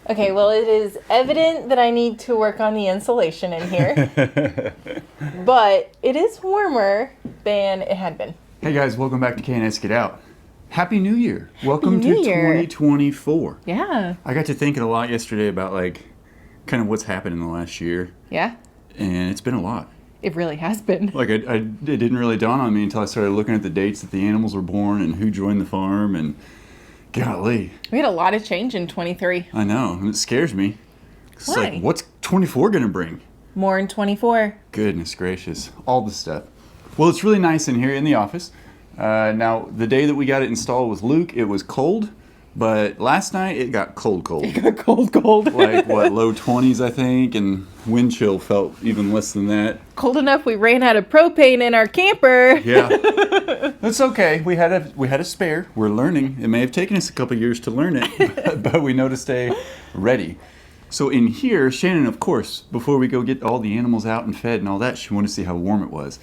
Okay, well, it is evident that I need to work on the insulation in here. But it is warmer than it had been. Hey guys, welcome back to K&S Get Out. Happy New Year. Welcome New to Year. 2024. Yeah. I got to thinking a lot yesterday about kind of what's happened in the last year. Yeah. And it's been a lot. It really has been. It didn't really dawn on me until I started looking at the dates that the animals were born and who joined the farm, and golly. We had a lot of change in 23. I know, and it scares me. It's Why? like, what's 24 gonna bring? More in 24. Goodness gracious, all the stuff. Well, it's really nice in here in the office. Now, the day that we got it installed with Luke, it was cold, but last night it got cold. It got cold. Like, what, low 20s, I think, and wind chill felt even less than that. Cold enough we ran out of propane in our camper. Yeah. That's okay. We had a spare. We're learning. It may have taken us a couple years to learn it, but we know to stay ready. So in here, Shannon, of course, before we go get all the animals out and fed and all that, she wanted to see how warm it was.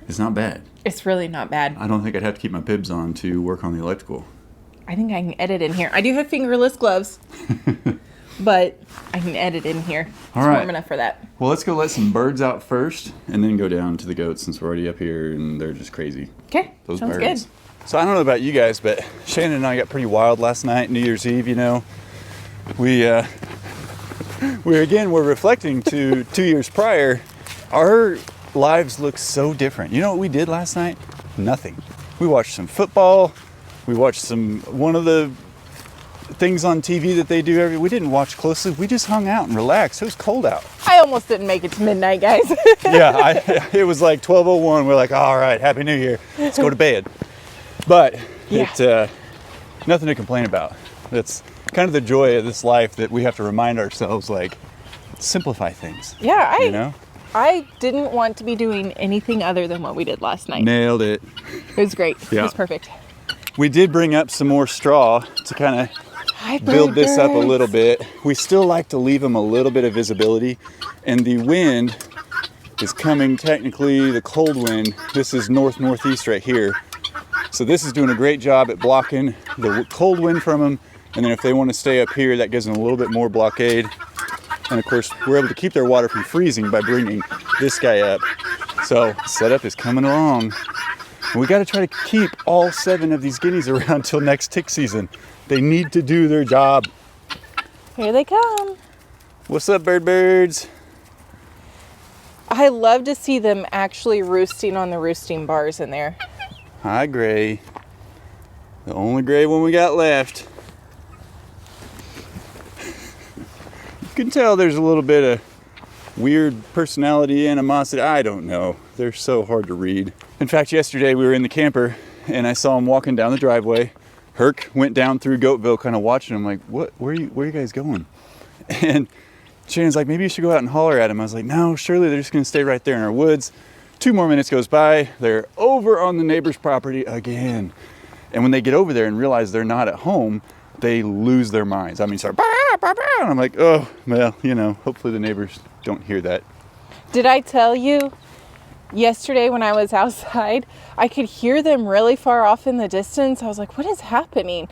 It's not bad. It's really not bad. I don't think I'd have to keep my bibs on to work on the electrical. I think I can edit in here. I do have fingerless gloves, but I can edit in here. It's All right. warm enough for that. Well, let's go let some birds out first and then go down to the goats since we're already up here and they're just crazy. Okay, Those sounds birds. good. So I don't know about you guys, but Shannon and I got pretty wild last night, New Year's Eve, you know. We're reflecting to 2 years prior. Our lives look so different. You know what we did last night? Nothing. We watched some football. We watched one of the things on TV that they do we didn't watch closely. We just hung out and relaxed. It was cold out. I almost didn't make it to midnight, guys. Yeah, it was like 12:01. We're like, all right, Happy New Year. Let's go to bed. But Yeah. nothing to complain about. That's kind of the joy of this life, that we have to remind ourselves, like, simplify things. Yeah, you know? I didn't want to be doing anything other than what we did last night. Nailed it. It was great. Yeah. It was perfect. We did bring up some more straw to kind of build this up a little bit. We still like to leave them a little bit of visibility, and the wind is coming, technically the cold wind. This is northeast right here. So this is doing a great job at blocking the cold wind from them. And then if they want to stay up here, that gives them a little bit more blockade. And of course, we're able to keep their water from freezing by bringing this guy up. So setup is coming along. And we got to try to keep all 7 of these guineas around till next tick season. They need to do their job. Here they come. What's up, birds? I love to see them actually roosting on the roosting bars in there. Hi, Gray. The only gray one we got left. You can tell there's a little bit of weird personality, animosity. I don't know. They're so hard to read. In fact, yesterday we were in the camper and I saw him walking down the driveway. Herc went down through Goatville, kind of watching him, like, what? Where are you guys going? And Shannon's like, maybe you should go out and holler at him. I was like, no, surely they're just going to stay right there in our woods. 2 more minutes goes by. They're over on the neighbor's property again. And when they get over there and realize they're not at home, they lose their minds. I mean, start, bah, bah, bah, and I'm like, oh, well, you know, hopefully the neighbors don't hear that. Did I tell you yesterday when I was outside, I could hear them really far off in the distance? I was like, what is happening?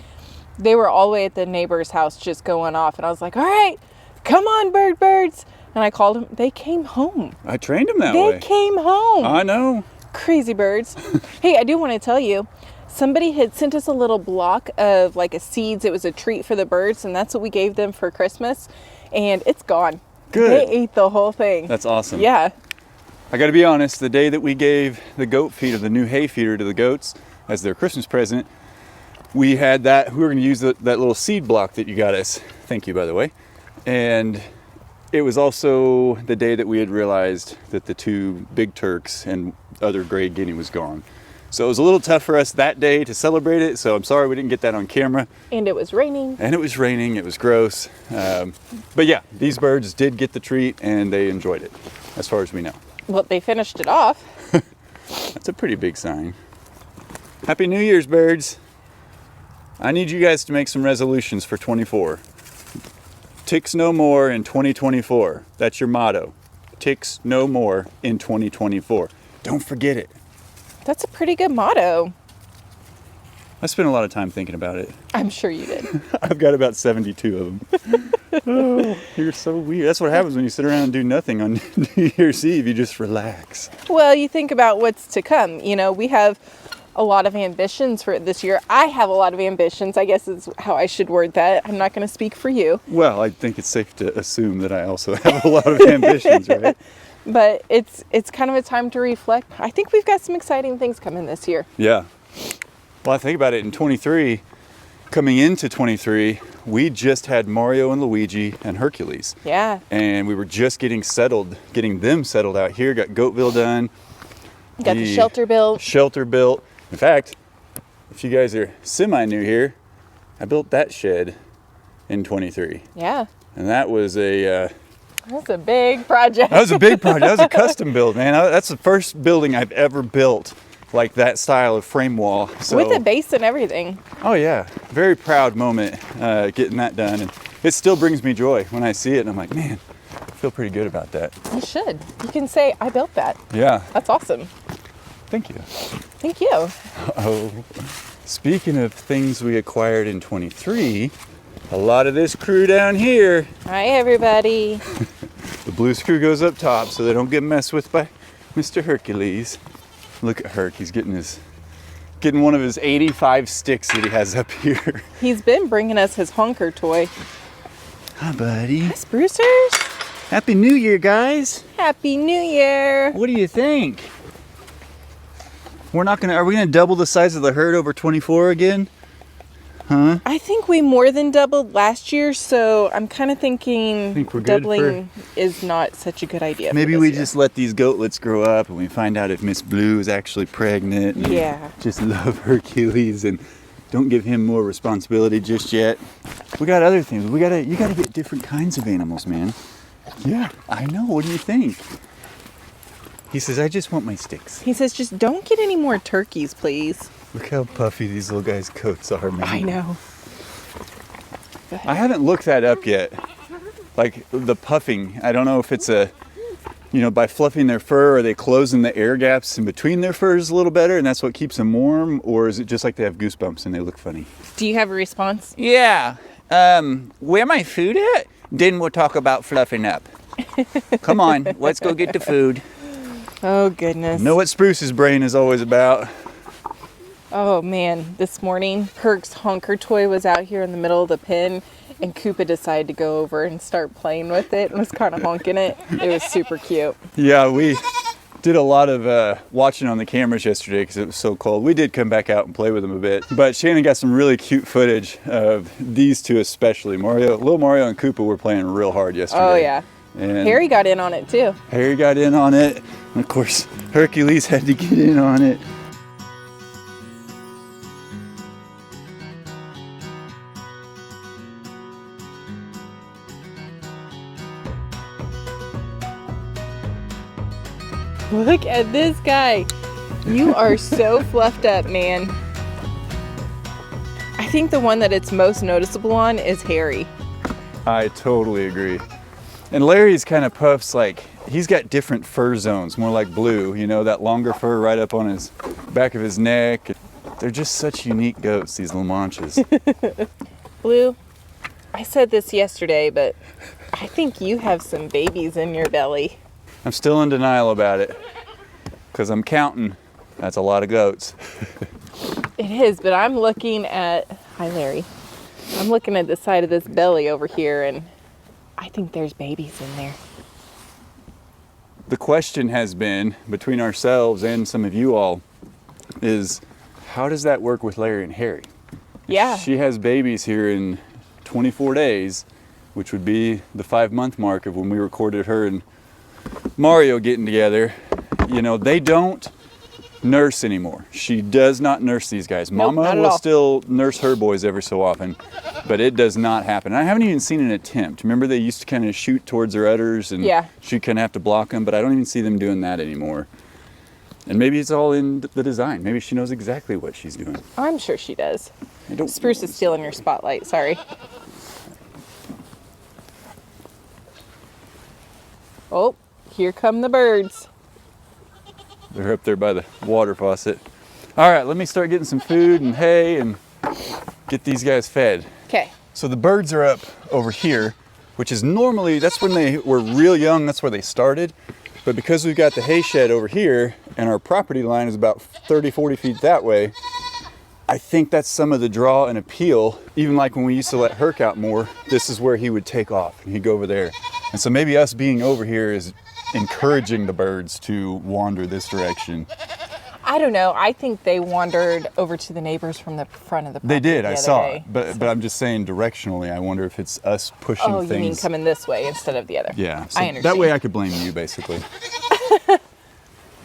They were all the way at the neighbor's house just going off. And I was like, all right, come on, birds. And I called them. They came home. I trained them that way. They came home. I know. Crazy birds. Hey, I do want to tell you, somebody had sent us a little block of like a seeds. It was a treat for the birds, and that's what we gave them for Christmas. And it's gone. Good. They ate the whole thing. That's awesome. Yeah. I got to be honest, the day that we gave the goat feed of the new hay feeder to the goats as their Christmas present, we had that. We were going to use that little seed block that you got us. Thank you, by the way. And it was also the day that we had realized that the 2 big turks and other gray guinea was gone. So it was a little tough for us that day to celebrate it. So I'm sorry we didn't get that on camera. And it was raining. It was gross. But yeah, these birds did get the treat and they enjoyed it, as far as we know. Well, they finished it off. That's a pretty big sign. Happy New Year's, birds. I need you guys to make some resolutions for 24. Ticks no more in 2024. That's your motto. Ticks no more in 2024. Don't forget it. That's a pretty good motto. I spent a lot of time thinking about it. I'm sure you did. I've got about 72 of them. Oh, you're so weird. That's what happens when you sit around and do nothing on New Year's Eve. You just relax. Well, you think about what's to come. You know, we have a lot of ambitions for this year. I have a lot of ambitions, I guess is how I should word that. I'm not going to speak for you. Well, I think it's safe to assume that I also have a lot of ambitions, right? But it's kind of a time to reflect. I think we've got some exciting things coming this year. Yeah. Well, I think about it in 23, coming into 23, we just had Mario and Luigi and Hercules. Yeah. And we were just getting them settled out here, got Goatville done. Got the shelter built. Shelter built. In fact, if you guys are semi-new here, I built that shed in 23. Yeah. And that was That's a big project. That was a big project. That was a custom build, man. That's the first building I've ever built like that style of frame wall. So, with a base and everything. Oh yeah, very proud moment getting that done, and it still brings me joy when I see it. And I'm like, man, I feel pretty good about that. You should. You can say, I built that. Yeah. That's awesome. Thank you. Thank you. Oh, speaking of things we acquired in 23, a lot of this crew down here. Hi, everybody. The blue screw goes up top so they don't get messed with by Mr. Hercules. Look at Herc, he's getting one of his 85 sticks that he has up here. He's been bringing us his honker toy. Hi, buddy. Hi, Sprucers. Happy New Year, guys. Happy New Year. What do you think? Are we gonna double the size of the herd over 24 again? Huh? I think we more than doubled last year, so I'm kind of thinking Think we're good doubling is not such a good idea. Maybe we just let these goatlets grow up and we find out if Miss Blue is actually pregnant. Yeah. Just love Hercules and don't give him more responsibility just yet. We got other things. You gotta get different kinds of animals, man. Yeah, I know. What do you think? He says, I just want my sticks. He says, just don't get any more turkeys, please. Look how puffy these little guys' coats are, man. I know. I haven't looked that up yet. Like the puffing, I don't know if it's by fluffing their fur, are they closing the air gaps in between their furs a little better and that's what keeps them warm? Or is it just like they have goosebumps and they look funny? Do you have a response? Yeah. Where my food at? Then we'll talk about fluffing up. Come on, let's go get the food. Oh, goodness. Know what Spruce's brain is always about. Oh, man. This morning, Herc's honker toy was out here in the middle of the pen, and Koopa decided to go over and start playing with it and was kind of honking it. It was super cute. Yeah, we did a lot of watching on the cameras yesterday because it was so cold. We did come back out and play with them a bit. But Shannon got some really cute footage of these two especially. Little Mario and Koopa were playing real hard yesterday. Oh, yeah. And Harry got in on it, too. Harry got in on it. And, of course, Hercules had to get in on it. Look at this guy. You are so fluffed up, man. I think the one that it's most noticeable on is Harry. I totally agree. And Larry's kind of puffs like, he's got different fur zones, more like Blue, that longer fur right up on his back of his neck. They're just such unique goats, these little Manchas. Blue, I said this yesterday, but I think you have some babies in your belly. I'm still in denial about it because I'm counting. That's a lot of goats. It is, but I'm looking at, hi Larry, I'm looking at the side of this belly over here and I think there's babies in there. The question has been, between ourselves and some of you all, is how does that work with Larry and Harry? Yeah. She has babies here in 24 days, which would be the 5-month mark of when we recorded her and Mario getting together. They don't nurse anymore. She does not nurse these guys. Nope, Mama not at will all. still nurse her boys every so often, but it does not happen. I haven't even seen an attempt. Remember they used to kind of shoot towards their udders and she'd kind of have to block them, but I don't even see them doing that anymore. And maybe it's all in the design. Maybe she knows exactly what she's doing. I'm sure she does. Spruce is stealing your spotlight, sorry. Oh, here come the birds. They're up there by the water faucet. All right, let me start getting some food and hay and get these guys fed. Okay. So the birds are up over here, which is normally, that's when they were real young, that's where they started. But because we've got the hay shed over here and our property line is about 30, 40 feet that way, I think that's some of the draw and appeal. Even like when we used to let Herc out more, this is where he would take off and he'd go over there. And so maybe us being over here is encouraging the birds to wander this direction. I don't know. I think they wandered over to the neighbors from the front of the property. They did, I saw it. But But I'm just saying directionally, I wonder if it's us pushing things. Oh, you mean coming this way instead of the other? Yeah, so I understand. that way I could blame you, basically.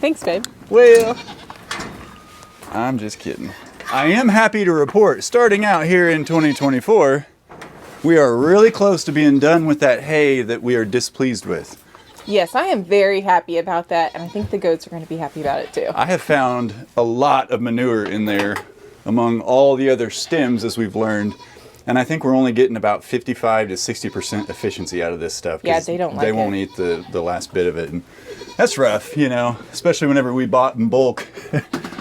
Thanks, babe. Well, I'm just kidding. I am happy to report, starting out here in 2024, we are really close to being done with that hay that we are displeased with. Yes, I am very happy about that, and I think the goats are going to be happy about it too. I have found a lot of manure in there among all the other stems, as we've learned. And I think we're only getting about 55 to 60% efficiency out of this stuff. Yeah, they don't like it. They won't eat the last bit of it. And that's rough, you know, especially whenever we bought in bulk.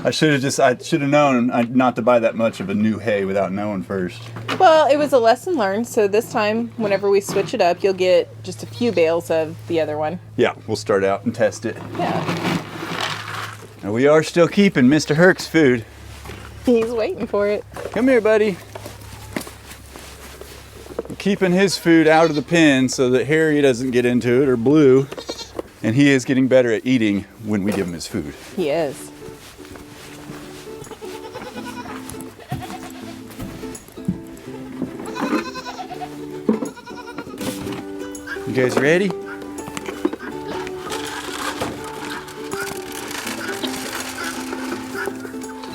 I should have known not to buy that much of a new hay without knowing first. Well, it was a lesson learned, so this time, whenever we switch it up, you'll get just a few bales of the other one. Yeah, we'll start out and test it. Yeah. And we are still keeping Mr. Herc's food. He's waiting for it. Come here, buddy. Keeping his food out of the pen so that Harry doesn't get into it, or Blue. And he is getting better at eating when we give him his food. He is. You guys ready?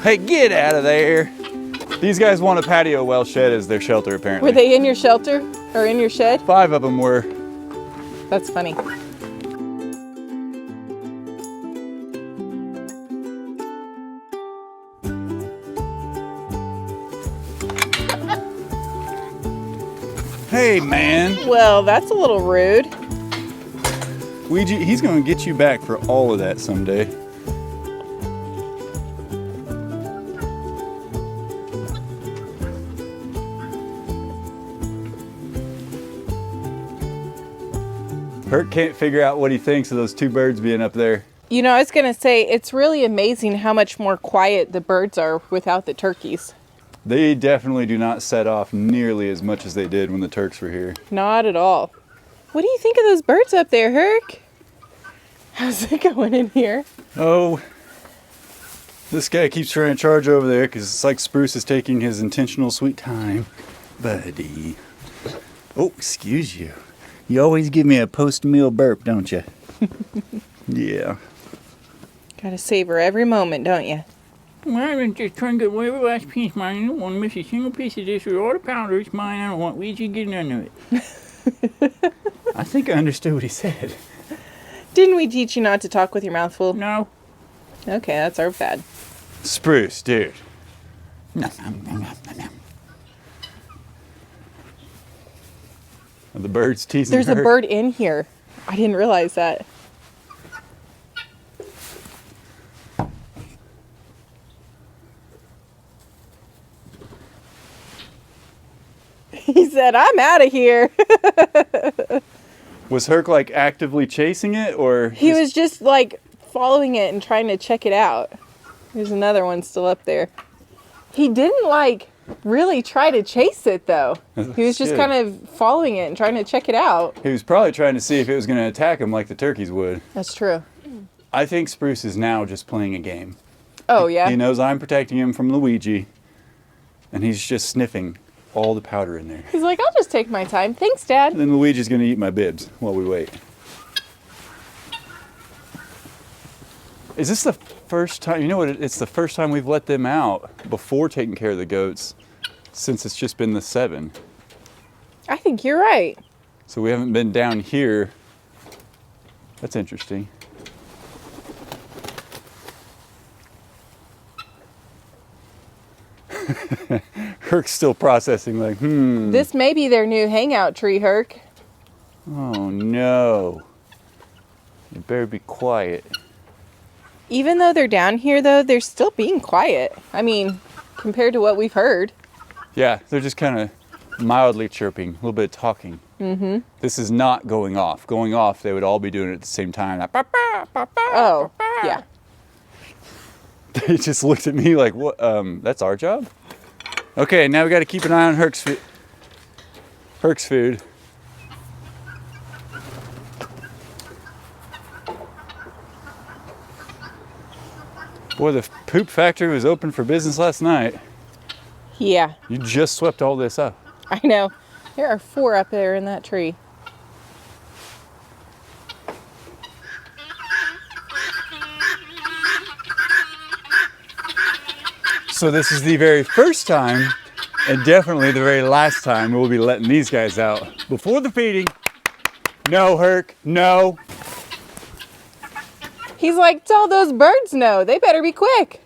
Hey, get out of there. These guys want a patio well shed as their shelter, apparently. Were they in your shelter or in your shed? 5 of them were. That's funny. Hey, man. Well, that's a little rude. Ouija, he's going to get you back for all of that someday. Herc can't figure out what he thinks of those 2 birds being up there. You know, I was going to say, it's really amazing how much more quiet the birds are without the turkeys. They definitely do not set off nearly as much as they did when the Turks were here. Not at all. What do you think of those birds up there, Herc? How's it going in here? Oh, this guy keeps trying to charge over there because it's like Spruce is taking his intentional sweet time. Buddy. Oh, excuse you. You always give me a post-meal burp, don't you? Yeah. Gotta savor every moment, don't you? Well, I'm just trying to get whatever last piece mine. I don't want to miss a single piece of this or all the powder. It's mine. I don't want Ouija getting none of it. I think I understood what he said. Didn't we teach you not to talk with your mouth full? No. Okay, that's our bad. Spruce, dude. Are the birds teasing There's a Herc? bird in here. I didn't realize that. He said, I'm out of here. Was Herc like actively chasing it, or He was just like following it and trying to check it out. There's another one still up there. He didn't like really try to chase it though. He was just Good. kind of following it and trying to check it out. He was probably trying to see if it was going to attack him like the turkeys would. That's true. I think Spruce is now just playing a game. Oh yeah. He knows I'm protecting him from Luigi, and he's just sniffing all the powder in there. He's like, I'll just take my time. Thanks, Dad. And then Luigi's going to eat my bibs while we wait. Is this the first time? You know what? It's the first time we've let them out before taking care of the goats since it's just been the 7. I think you're right. So we haven't been down here. That's interesting. Herc's still processing like, This may be their new hangout tree, Herc. Oh no. You better be quiet. Even though they're down here, though, they're still being quiet. I mean, compared to what we've heard. Yeah, they're just kind of mildly chirping, a little bit of talking. Mm-hmm. This is not going off. Going off, they would all be doing it at the same time. Like, Oh, yeah. They just looked at me like, "What? That's our job." Okay, now we got to keep an eye on Herc's food. Boy, the poop factory was open for business last night. Yeah, You just swept all this up. I know. There are 4 up there in that tree. So this is the very first time, and definitely the very last time, we'll be letting these guys out before the feeding. No, Herc, no. He's like, tell those birds no. They better be quick.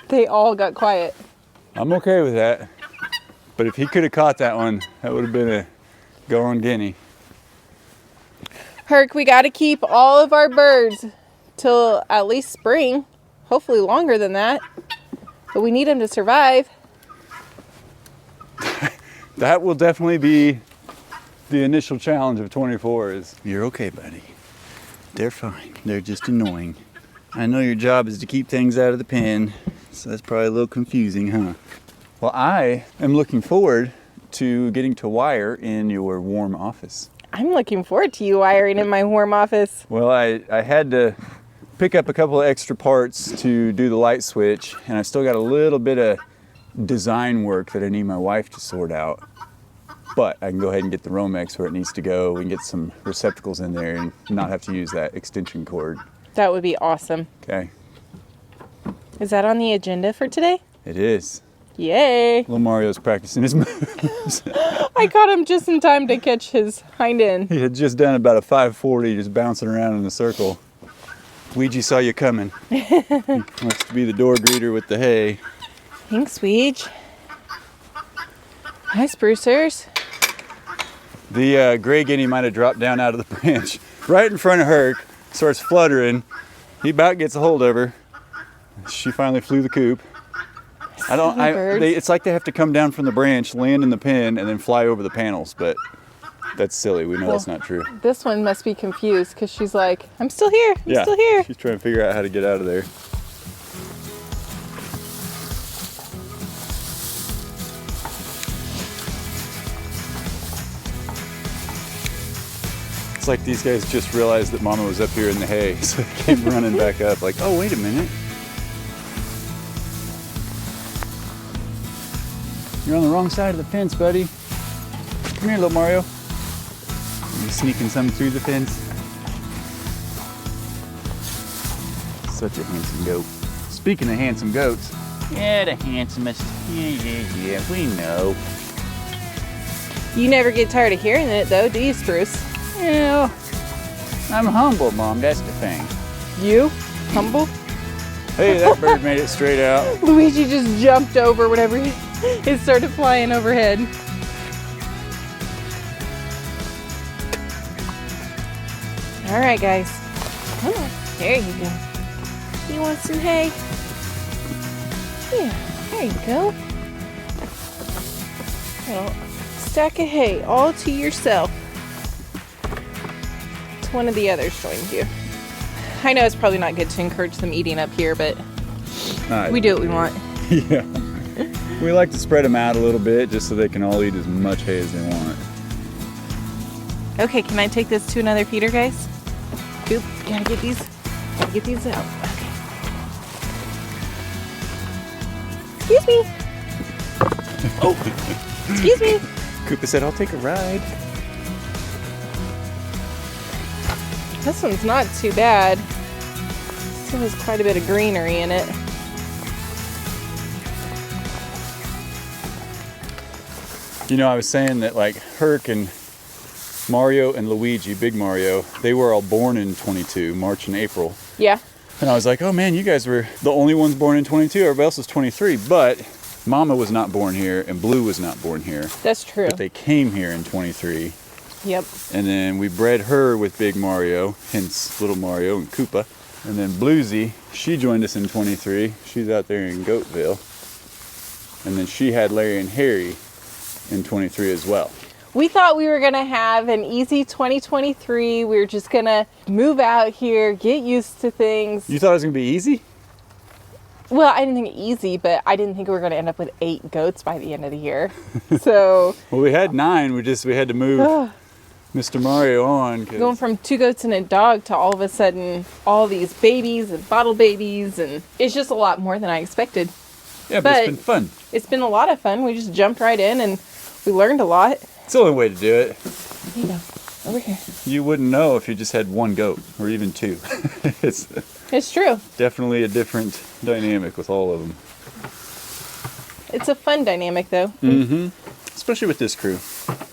They all got quiet. I'm okay with that. But if he could have caught that one, that would have been a going guinea. Herc, we got to keep all of our birds till at least spring. Hopefully longer than that. But we need them to survive. That will definitely be the initial challenge of 24 is, you're okay, buddy. They're fine. They're just annoying. I know your job is to keep things out of the pen, so that's probably a little confusing, huh? Well, I am looking forward to getting to wire in your warm office. I'm looking forward to you wiring in my warm office. Well, I had to pick up a couple of extra parts to do the light switch, and I still got a little bit of design work that I need my wife to sort out. But I can go ahead and get the Romex where it needs to go. We can get some receptacles in there and not have to use that extension cord. That would be awesome. Okay. Is that on the agenda for today? It is. Yay! Little Mario's practicing his moves. I caught him just in time to catch his hind end. He had just done about a 540, just bouncing around in a circle. Ouija saw you coming. He wants to be the door greeter with the hay. Thanks, Weege. Hi, sprucers. The gray guinea might have dropped down out of the branch right in front of Herc, starts fluttering. He about gets a hold of her. She finally flew the coop. It's like they have to come down from the branch, land in the pen, and then fly over the panels, but that's silly. We know that's not true. This one must be confused because she's like, I'm still here. I'm still here. She's trying to figure out how to get out of there. It's like these guys just realized that Mama was up here in the hay, so they came running back up like, oh, wait a minute. You're on the wrong side of the fence, buddy. Come here, little Mario. You sneaking something through the fence? Such a handsome goat. Speaking of handsome goats. Yeah, the handsomest. Yeah, we know. You never get tired of hearing it, though, do you, Spruce? You know, I'm humble, Mom. That's the thing. You? Humble? Hey, that bird made it straight out. Luigi just jumped over whenever it started flying overhead. All right, guys. Come on. There you go. You want some hay? Yeah, there you go. Little stack of hay all to yourself. It's one of the others joined you. I know it's probably not good to encourage them eating up here, but we do what we want. Yeah. We like to spread them out a little bit just so they can all eat as much hay as they want. Okay, can I take this to another feeder, guys? Oop, gotta get these out. Okay. Excuse me. Oh, excuse me. Koopa said, I'll take a ride. This one's not too bad. Still has quite a bit of greenery in it. You know, I was saying that like Herc and Mario and Luigi, Big Mario, they were all born in 22, March and April. Yeah. And I was like, oh man, you guys were the only ones born in 22. Everybody else was 23. But Mama was not born here and Blue was not born here. That's true. But they came here in 23. Yep. And then we bred her with Big Mario, hence Little Mario and Koopa. And then Bluesy, she joined us in 23. She's out there in Goatville. And then she had Larry and Harry in 23 as well. We thought we were going to have an easy 2023. We were just going to move out here, get used to things. You thought it was going to be easy? Well, I didn't think easy, but I didn't think we were going to end up with 8 goats by the end of the year. So, well, we had 9. We had to move Mr. Mario on. Going from 2 goats and a dog to all of a sudden all these babies and bottle babies, and it's just a lot more than I expected. Yeah, but it's been fun. It's been a lot of fun. We just jumped right in and we learned a lot. It's the only way to do it. You know, over here. You wouldn't know if you just had 1 goat or even 2. It's true. Definitely a different dynamic with all of them. It's a fun dynamic, though. Mm-hmm. Especially with this crew.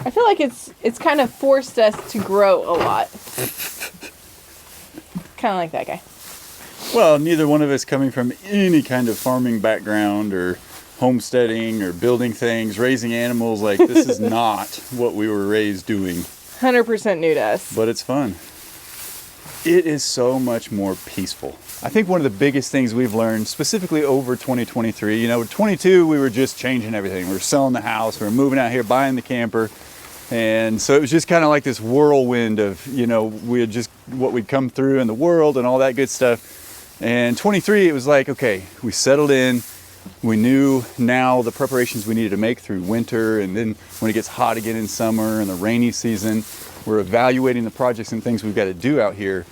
I feel like it's kind of forced us to grow a lot. Kind of like that guy. Well, neither one of us coming from any kind of farming background or homesteading or building things, raising animals. Like, this is not what we were raised doing. 100% new to us. But it's fun. It is so much more peaceful. I think one of the biggest things we've learned, specifically over 2023, you know, 22, we were just changing everything. We were selling the house, we were moving out here, buying the camper. And so it was just kind of like this whirlwind of, you know, we had just what we'd come through in the world and all that good stuff. And 23, it was like, okay, we settled in. We knew now the preparations we needed to make through winter, and then when it gets hot again in summer and the rainy season, we're evaluating the projects and things we've got to do out here.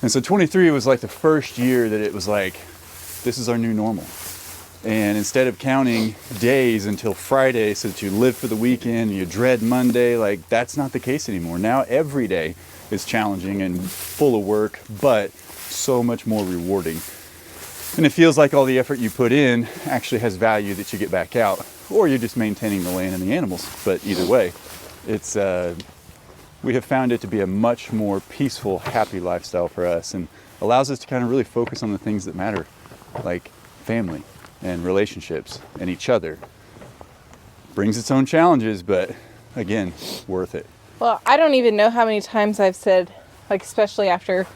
And so 23 was like the first year that it was like, this is our new normal. And instead of counting days until Friday so that you live for the weekend and you dread Monday, like, that's not the case anymore. Now every day is challenging and full of work, but so much more rewarding. And it feels like all the effort you put in actually has value that you get back out, or you're just maintaining the land and the animals. But either way, it's we have found it to be a much more peaceful, happy lifestyle for us, and allows us to kind of really focus on the things that matter, like family and relationships and each other. Brings its own challenges, but again, worth it. Well, I don't even know how many times I've said, like, especially after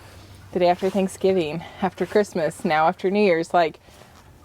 the day after Thanksgiving, after Christmas, now after New Year's, like,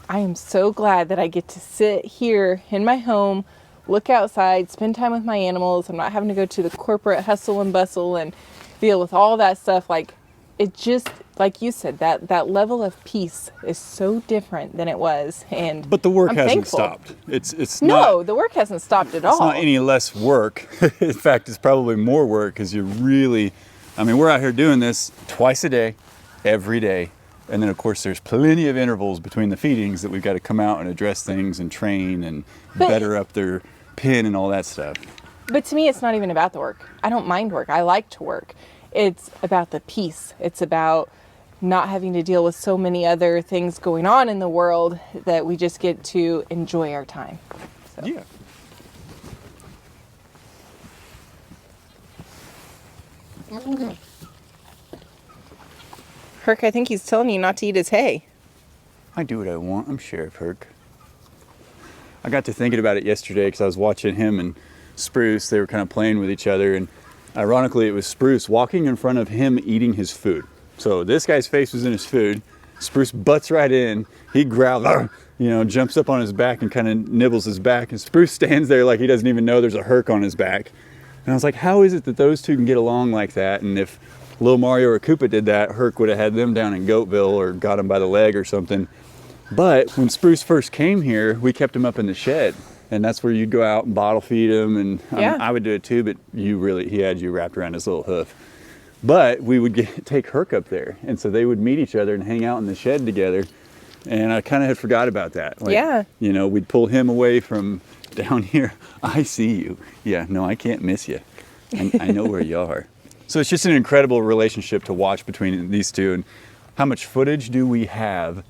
I am so glad that I get to sit here in my home, look outside, spend time with my animals. I'm not having to go to the corporate hustle and bustle and deal with all that stuff. Like, it just, like you said, that level of peace is so different than it was. But the work I'm hasn't thankful. stopped. It's no, not, the work hasn't stopped at all. It's not any less work. In fact, it's probably more work, because you're really, I mean, we're out here doing this twice a day, every day. And then, of course, there's plenty of intervals between the feedings that we've got to come out and address things and train and better up their pen and all that stuff. But to me, it's not even about the work. I don't mind work. I like to work. It's about the peace. It's about not having to deal with so many other things going on in the world, that we just get to enjoy our time. So. Yeah. Herc, I think he's telling you not to eat his hay. I do what I want. I'm Sheriff Herc. I got to thinking about it yesterday because I was watching him and Spruce. They were kind of playing with each other, and ironically, it was Spruce walking in front of him eating his food. So this guy's face was in his food. Spruce butts right in. He growls, jumps up on his back and kind of nibbles his back. And Spruce stands there like he doesn't even know there's a Herc on his back. And I was like, how is it that those two can get along like that? And if Lil Mario or Koopa did that, Herc would have had them down in Goatville or got him by the leg or something. But when Spruce first came here, we kept him up in the shed. And that's where you'd go out and bottle feed him. And I would do it too, but he had you wrapped around his little hoof. But we would take Herc up there. And so they would meet each other and hang out in the shed together. And I kind of had forgot about that. Like, we'd pull him away from down here. I see you. Yeah, no, I can't miss you. I know where you are. So it's just an incredible relationship to watch between these two. And how much footage do we have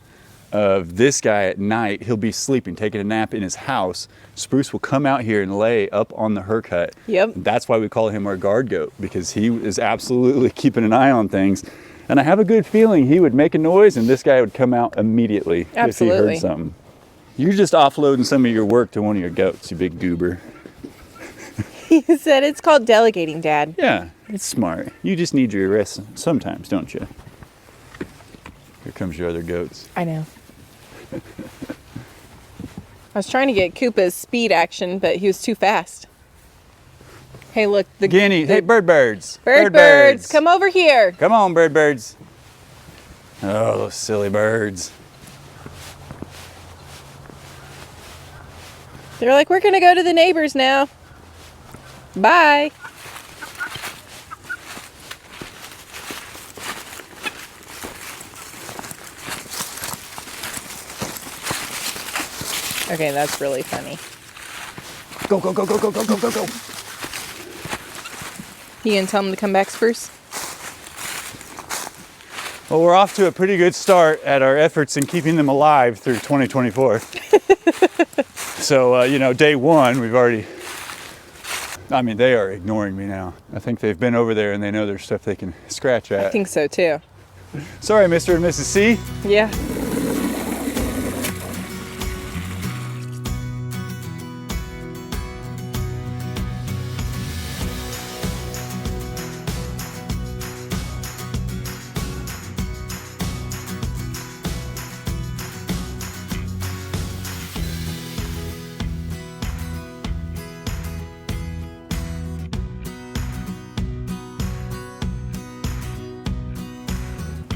of this guy at night? He'll be sleeping, taking a nap in his house. Spruce will come out here and lay up on the Herc hut. Yep. That's why we call him our guard goat, because he is absolutely keeping an eye on things. And I have a good feeling he would make a noise and this guy would come out immediately if he heard something. You're just offloading some of your work to one of your goats, you big goober. He said it's called delegating, Dad. Yeah, it's smart. You just need your rest sometimes, don't you? Here comes your other goats. I know. I was trying to get Koopa's speed action, but he was too fast. Hey, look. The Guinea. Hey, birds. Birds, come over here. Come on, birds. Oh, those silly birds. They're like, we're going to go to the neighbors now. Bye. Okay, that's really funny. Go, go, go, go, go, go, go, go, go. You gonna tell them to come back, Spruce? Well, we're off to a pretty good start at our efforts in keeping them alive through 2024. So, you know, day one, we've already, I mean, they are ignoring me now. I think they've been over there and they know there's stuff they can scratch at. I think so too. Sorry, Mr. and Mrs. C. Yeah.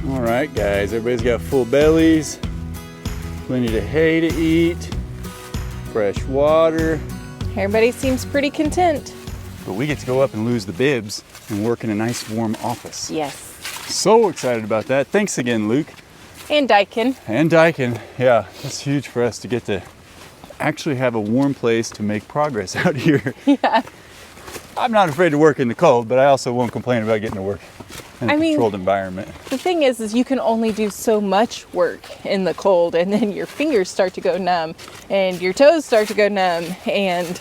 All right, guys, everybody's got full bellies, plenty of hay to eat, fresh water. Everybody seems pretty content. But we get to go up and lose the bibs and work in a nice warm office. Yes. So excited about that. Thanks again, Luke. And Daikin. And Daikin. Yeah, it's huge for us to get to actually have a warm place to make progress out here. Yeah. I'm not afraid to work in the cold, but I also won't complain about getting to work in a controlled environment. The thing is you can only do so much work in the cold, and then your fingers start to go numb and your toes start to go numb, and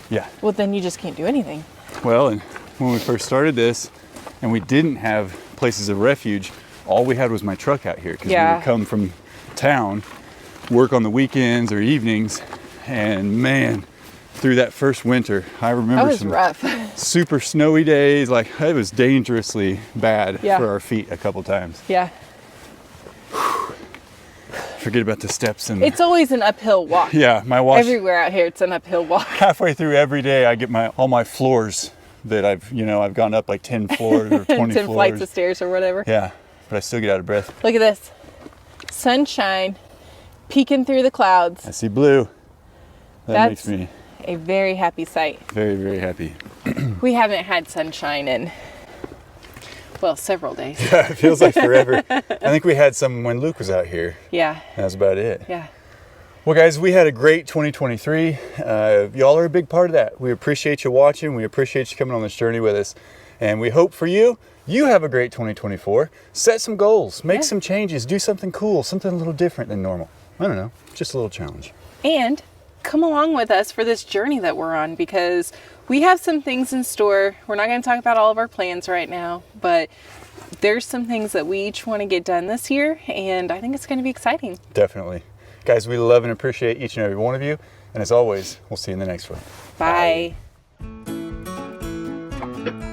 yeah, well, then you just can't do anything. Well, and when we first started this and we didn't have places of refuge, all we had was my truck out here because we would come from town, work on the weekends or evenings, and man, through that first winter, I remember some rough. super snowy days. Like, it was dangerously bad Yeah. for our feet a couple times. Yeah. Forget about the steps and It's always an uphill walk. yeah, my wash Everywhere out here, it's an uphill walk. halfway through every day. I get all my floors that I've gone up like 10 floors or 20 10 floors. flights of stairs or whatever. Yeah, but I still get out of breath. Look at this. Sunshine peeking through the clouds. I see blue. That makes That's me a very happy sight. very, very happy. We haven't had sunshine in, well, several days. Yeah, it feels like forever. I think we had some when Luke was out here. Yeah. That's about it. Yeah. Well, guys, we had a great 2023. Y'all are a big part of that. We appreciate you watching. We appreciate you coming on this journey with us. And we hope for you have a great 2024. Set some goals, make some changes, do something cool, something a little different than normal. I don't know, just a little challenge. And come along with us for this journey that we're on, because we have some things in store. We're not going to talk about all of our plans right now, but there's some things that we each want to get done this year, and I think it's going to be exciting. Definitely. Guys, we love and appreciate each and every one of you. And as always, we'll see you in the next one. Bye. Bye.